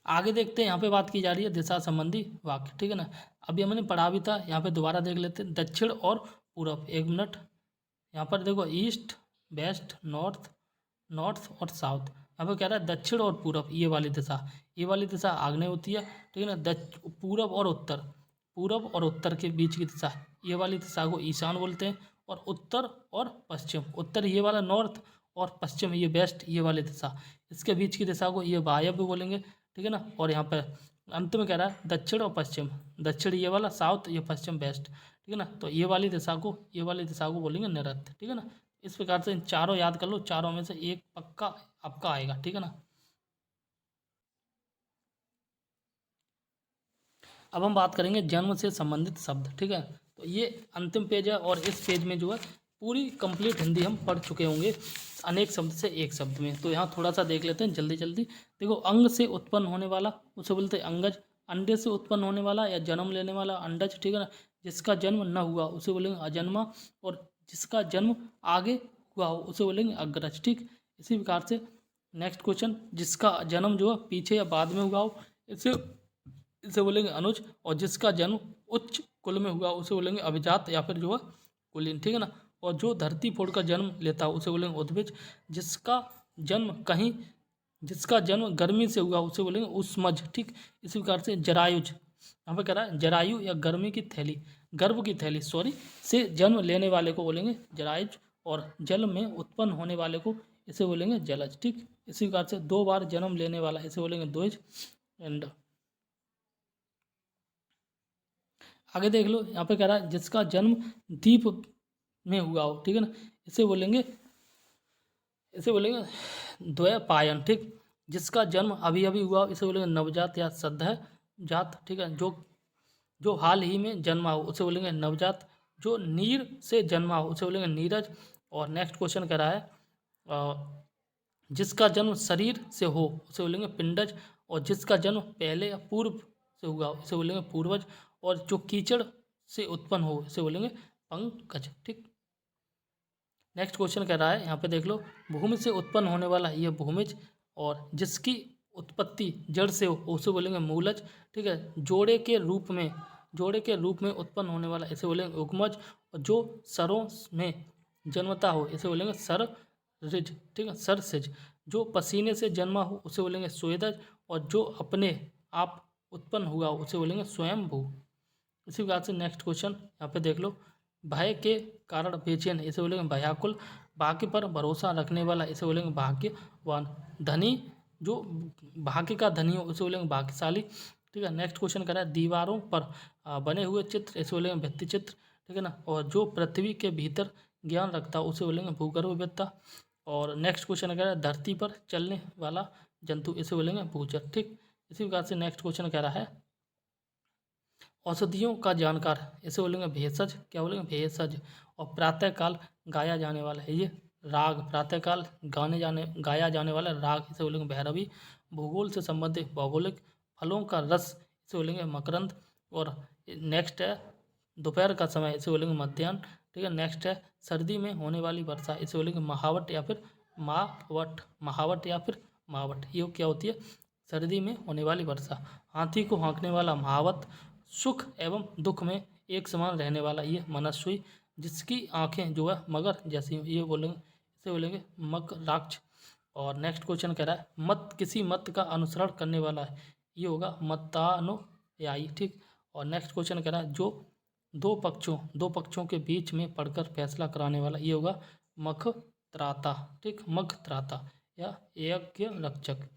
आगे देखते हैं, यहाँ पे बात की जा रही है दिशा संबंधी वाक्य। ठीक है ना। अभी हमने पढ़ा भी था, यहाँ पे दोबारा देख लेते हैं। दक्षिण और पूरब, 1 मिनट। यहाँ पर देखो ईस्ट, वेस्ट, नॉर्थ, नॉर्थ और साउथ। यहाँ पे कह रहा है दक्षिण और पूरब, ये वाली दिशा। ये वाली दिशा आग्नेय होती है। ठीक है ना। पूरब और उत्तर, पूरब और उत्तर के बीच की दिशा, ये वाली दिशा को ईशान बोलते हैं। और उत्तर और पश्चिम, उत्तर ये वाला नॉर्थ और पश्चिम ये वेस्ट, ये वाली दिशा, इसके बीच की दिशा को ये वायव्य बोलेंगे। ठीक है ना। और यहाँ पर अंत में कह रहा है दक्षिण और पश्चिम। दक्षिण ये वाला साउथ, ये पश्चिम वेस्ट। ठीक है ना। तो ये वाली दिशा को बोलेंगे नैऋत्य। ठीक है ना। इस प्रकार से इन चारों याद कर लो, चारों में से एक पक्का आपका आएगा। ठीक है ना। अब हम बात करेंगे जन्म से संबंधित शब्द। ठीक है, तो ये अंतिम पेज है और इस पेज में जो है पूरी कंप्लीट हिंदी हम पढ़ चुके होंगे अनेक शब्द से एक शब्द में। तो यहाँ थोड़ा सा देख लेते हैं जल्दी जल्दी। देखो, अंग से उत्पन्न होने वाला उसे बोलते हैं अंगज। अंडे से उत्पन्न होने वाला या जन्म लेने वाला अंडज। ठीक है ना। जिसका जन्म न हुआ उसे बोलेंगे अजन्मा। और जिसका जन्म आगे हुआ हो उसे बोलेंगे अग्रज। ठीक, इसी प्रकार से नेक्स्ट क्वेश्चन, जिसका जन्म जो है पीछे या बाद में हुआ हो इसे इसे बोलेंगे अनुज। और जिसका जन्म उच्च कुल में हुआ उसे बोलेंगे अभिजात या फिर जो है कुलीन। ठीक है ना। और जो धरती फोड़ का जन्म लेता है उसे बोलेंगे उद्भिज। जिसका जिसका जन्म गर्मी से हुआ उसे बोलेंगे उष्मज। ठीक, इसी प्रकार से जरायुज, यहाँ पे कह रहा है जरायु या गर्मी की थैली, गर्भ की थैली सॉरी, से जन्म लेने वाले को बोलेंगे जरायुज। और जल में उत्पन्न होने वाले को इसे बोलेंगे जलज। ठीक, इसी प्रकार से 2 बार जन्म लेने वाला इसे बोलेंगे द्विज। एंड आगे देख लो, यहाँ पे कह रहा है जिसका जन्म दीप में हुआ हो। ठीक है ना। इसे बोलेंगे द्वैपायन। ठीक, जिसका जन्म अभी अभी हुआ हो इसे बोलेंगे नवजात या सद्य जात। ठीक है, जो हाल ही में जन्मा हो उसे बोलेंगे नवजात। जो नीर से जन्मा हो उसे बोलेंगे नीरज। और नेक्स्ट क्वेश्चन कह रहा है जिसका जन्म शरीर से हो उसे बोलेंगे पिंडज। और जिसका जन्म पहले या पूर्व से हुआ हो इसे बोलेंगे पूर्वज। और जो कीचड़ से उत्पन्न हो इसे बोलेंगे पंकज। ठीक, नेक्स्ट क्वेश्चन कह रहा है, यहाँ पे देख लो, भूमि से उत्पन्न होने वाला ये भूमिज। और जिसकी उत्पत्ति जड़ से हो उसे बोलेंगे मूलज। ठीक है, जोड़े के रूप में उत्पन्न होने वाला इसे बोलेंगे उगमज। और जो सरों में जन्मता हो इसे बोलेंगे सर रिज। ठीक है, सर सिज। जो पसीने से जन्मा हो उसे बोलेंगे स्वेदज। और जो अपने आप उत्पन्न हुआ हो उसे बोलेंगे स्वयंभू। इसी प्रकार से नेक्स्ट क्वेश्चन यहाँ पे देख लो, भय के कारण बेचैन इसे बोलेंगे भयाकुल। भाग्य पर भरोसा रखने वाला इसे बोलेंगे भाग्यवान। धनी, जो भाग्य का धनी हो उसे बोलेंगे भाग्यशाली। ठीक है, नेक्स्ट क्वेश्चन कह रहा है दीवारों पर बने हुए चित्र इसे बोलेंगे भित्ति चित्र। ठीक है ना। और जो पृथ्वी के भीतर ज्ञान रखता है उसे बोलेंगे भूगर्भवेत्ता। और नेक्स्ट क्वेश्चन कह रहा है धरती पर चलने वाला जंतु इसे बोलेंगे भूचर। ठीक, इसी प्रकार से नेक्स्ट क्वेश्चन कह रहा है औषधियों का जानकार इसे बोलेंगे भेषज। क्या बोलेंगे भेषज। और प्रातःकाल गाया जाने वाला है ये राग, प्रातःकाल गाया जाने वाला राग इसे बोलेंगे भैरवी। भूगोल से संबंधित भौगोलिक। फलों का रस इसे बोलेंगे मकरंद। और नेक्स्ट है दोपहर का समय इसे बोलेंगे मध्याह्न। ठीक है, नेक्स्ट है सर्दी में होने वाली वर्षा इसे बोलेंगे महावट या फिर मावट। ये क्या होती है, सर्दी में होने वाली वर्षा। हाथी को हाँकने वाला महावत। सुख एवं दुख में एक समान रहने वाला ये मनस्वी। जिसकी आंखें जो है मगर जैसी ये बोलेंगे इसे बोलेंगे मकराक्ष। और नेक्स्ट क्वेश्चन कह रहा है किसी मत का अनुसरण करने वाला है ये होगा मतानुयायी। ठीक, और नेक्स्ट क्वेश्चन कह रहा है जो दो पक्षों के बीच में पढ़कर फैसला कराने वाला, ये होगा मखत्राता, ठीक, मखत्राता या यज्ञ रक्षक।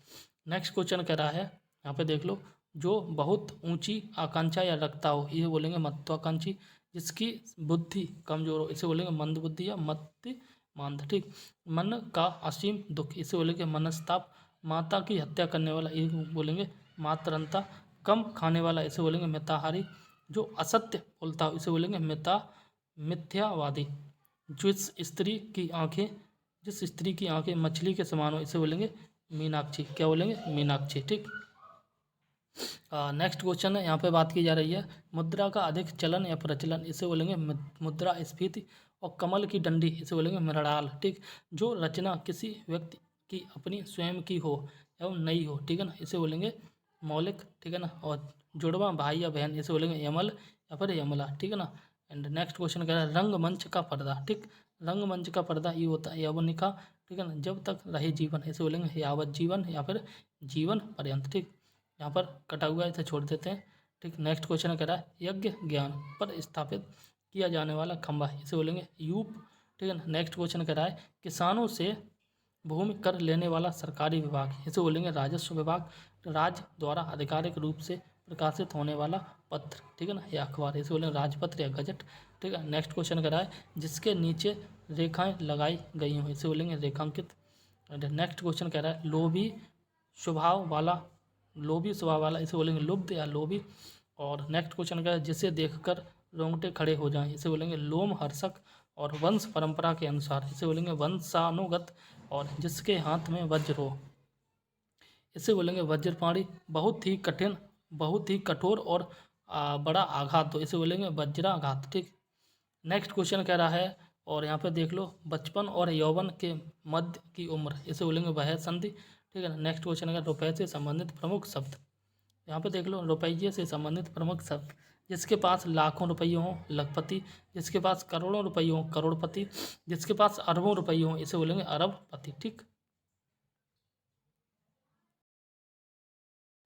नेक्स्ट क्वेश्चन कह रहा है, यहाँ पे देख लो, जो बहुत ऊंची आकांक्षा या रखता हो, ये बोलेंगे महत्वाकांक्षी। जिसकी बुद्धि कमजोर हो, इसे बोलेंगे मंद बुद्धि या मतिमांद, ठीक। मन का असीम दुख, इसे बोलेंगे मनस्ताप। माता की हत्या करने वाला, ये बोलेंगे मातरंता। कम खाने वाला, इसे बोलेंगे मिताहारी। जो असत्य बोलता हो, इसे बोलेंगे मिथ्यावादी। जिस स्त्री की आंखें मछली के समान हो, इसे बोलेंगे मीनाक्षी। क्या बोलेंगे? मीनाक्षी, ठीक। नेक्स्ट क्वेश्चन है, यहाँ पे बात की जा रही है मुद्रा का अधिक चलन या प्रचलन, इसे बोलेंगे मुद्रास्फीति। और कमल की डंडी, इसे बोलेंगे मृणाल, ठीक। जो रचना किसी व्यक्ति की अपनी स्वयं की हो एवं नई हो, ठीक है ना, इसे बोलेंगे मौलिक, ठीक है ना। और जुड़वा भाई या बहन, इसे बोलेंगे यमल या फिर यमला, ठीक है ना। एंड नेक्स्ट क्वेश्चन कह रहा है रंगमंच का पर्दा, ठीक। रंगमंच का पर्दा ये होता है यवनिका, ठीक है ना, जब तक रहे जीवन, इसे बोलेंगे यावत जीवन या फिर जीवन पर्यंत, ठीक। यहाँ पर कटा हुआ इसे छोड़ देते हैं, ठीक। नेक्स्ट क्वेश्चन कह रहा है यज्ञ ज्ञान पर स्थापित किया जाने वाला खंभा, इसे बोलेंगे यूप, ठीक है ना। नेक्स्ट क्वेश्चन कह रहा है किसानों से भूमि कर लेने वाला सरकारी विभाग, इसे बोलेंगे राजस्व विभाग। राज्य द्वारा आधिकारिक रूप से प्रकाशित होने वाला पत्र, ठीक है ना, या अखबार, इसे बोलेंगे राजपत्र या गजट, ठीक है। नेक्स्ट क्वेश्चन कह रहा है जिसके नीचे रेखाएं लगाई गई हों, इसे बोलेंगे रेखांकित। नेक्स्ट क्वेश्चन कह रहा है लोभी स्वभाव वाला, इसे बोलेंगे लुब्ध या लोभी। और नेक्स्ट क्वेश्चन का जिसे देखकर रोंगटे खड़े हो जाएं, इसे बोलेंगे लोमहर्षक। और वंश परंपरा के अनुसार, इसे बोलेंगे वंशानुगत। और जिसके हाथ में वज्र हो, इसे बोलेंगे वज्रपाणी। बहुत ही कठोर और बड़ा आघात हो, इसे बोलेंगे वज्राघात, ठीक। नेक्स्ट क्वेश्चन कह रहा है, और यहाँ पे देख लो बचपन और यौवन के मध्य की उम्र, इसे बोलेंगे वह संधि, ठीक है ना। नेक्स्ट क्वेश्चन है रुपये से संबंधित प्रमुख शब्द, यहाँ पे देख लो रुपये से संबंधित प्रमुख शब्द। जिसके पास लाखों रुपये हों, लखपति। जिसके पास करोड़ों रुपये हों, करोड़पति। जिसके पास अरबों रुपये हों, इसे बोलेंगे अरबपति, ठीक।